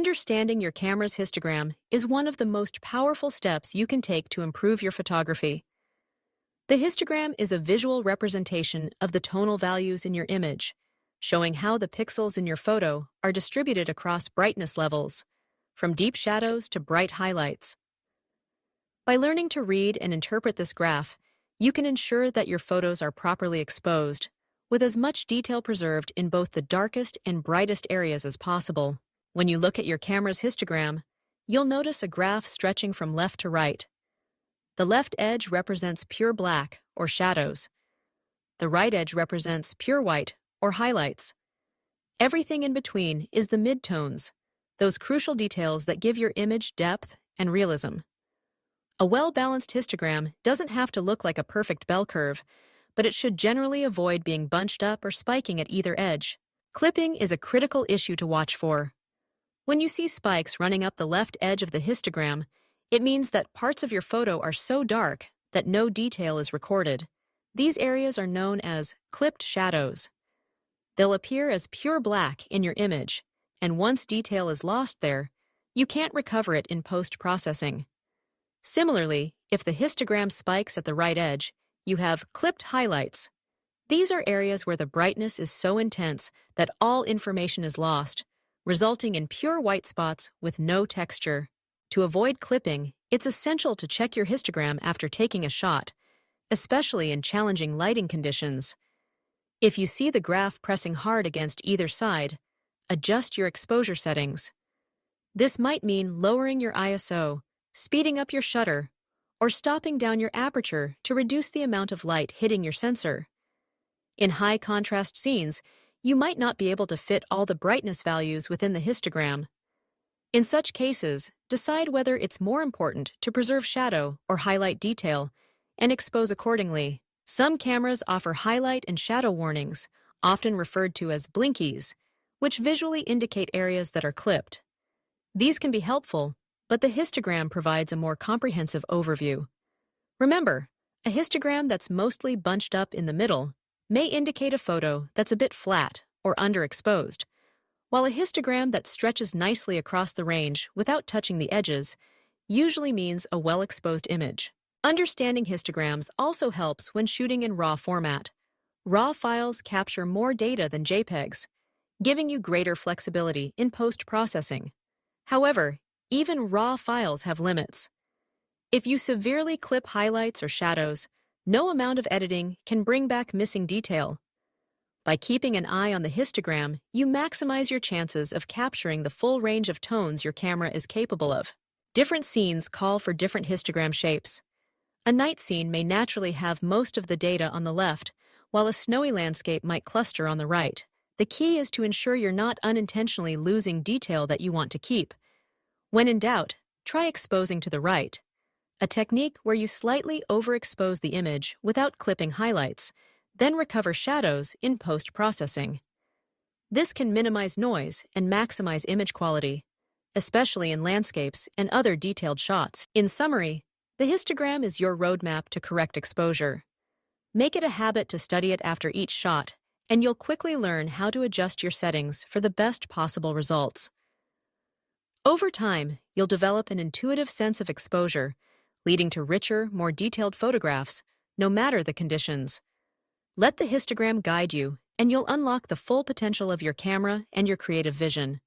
Understanding your camera's histogram is one of the most powerful steps you can take to improve your photography. The histogram is a visual representation of the tonal values in your image, showing how the pixels in your photo are distributed across brightness levels, from deep shadows to bright highlights. By learning to read and interpret this graph, you can ensure that your photos are properly exposed, with as much detail preserved in both the darkest and brightest areas as possible. When you look at your camera's histogram, you'll notice a graph stretching from left to right. The left edge represents pure black, or shadows. The right edge represents pure white, or highlights. Everything in between is the midtones, those crucial details that give your image depth and realism. A well-balanced histogram doesn't have to look like a perfect bell curve, but it should generally avoid being bunched up or spiking at either edge. Clipping is a critical issue to watch for. When you see spikes running up the left edge of the histogram, it means that parts of your photo are so dark that no detail is recorded. These areas are known as clipped shadows. They'll appear as pure black in your image, and once detail is lost there, you can't recover it in post-processing. Similarly, if the histogram spikes at the right edge, you have clipped highlights. These are areas where the brightness is so intense that all information is lost, resulting in pure white spots with no texture. To avoid clipping, it's essential to check your histogram after taking a shot, especially in challenging lighting conditions. If you see the graph pressing hard against either side, adjust your exposure settings. This might mean lowering your ISO, speeding up your shutter, or stopping down your aperture to reduce the amount of light hitting your sensor. In high-contrast scenes, you might not be able to fit all the brightness values within the histogram. In such cases, decide whether it's more important to preserve shadow or highlight detail, and expose accordingly. Some cameras offer highlight and shadow warnings, often referred to as blinkies, which visually indicate areas that are clipped. These can be helpful, but the histogram provides a more comprehensive overview. Remember, a histogram that's mostly bunched up in the middle may indicate a photo that's a bit flat or underexposed, while a histogram that stretches nicely across the range without touching the edges usually means a well-exposed image. Understanding histograms also helps when shooting in RAW format. RAW files capture more data than JPEGs, giving you greater flexibility in post-processing. However, even RAW files have limits. If you severely clip highlights or shadows, no amount of editing can bring back missing detail. By keeping an eye on the histogram, you maximize your chances of capturing the full range of tones your camera is capable of. Different scenes call for different histogram shapes. A night scene may naturally have most of the data on the left, while a snowy landscape might cluster on the right. The key is to ensure you're not unintentionally losing detail that you want to keep. When in doubt, try exposing to the right, a technique where you slightly overexpose the image without clipping highlights, then recover shadows in post-processing. This can minimize noise and maximize image quality, especially in landscapes and other detailed shots. In summary, the histogram is your roadmap to correct exposure. Make it a habit to study it after each shot, and you'll quickly learn how to adjust your settings for the best possible results. Over time, you'll develop an intuitive sense of exposure, leading to richer, more detailed photographs, no matter the conditions. Let the histogram guide you, and you'll unlock the full potential of your camera and your creative vision.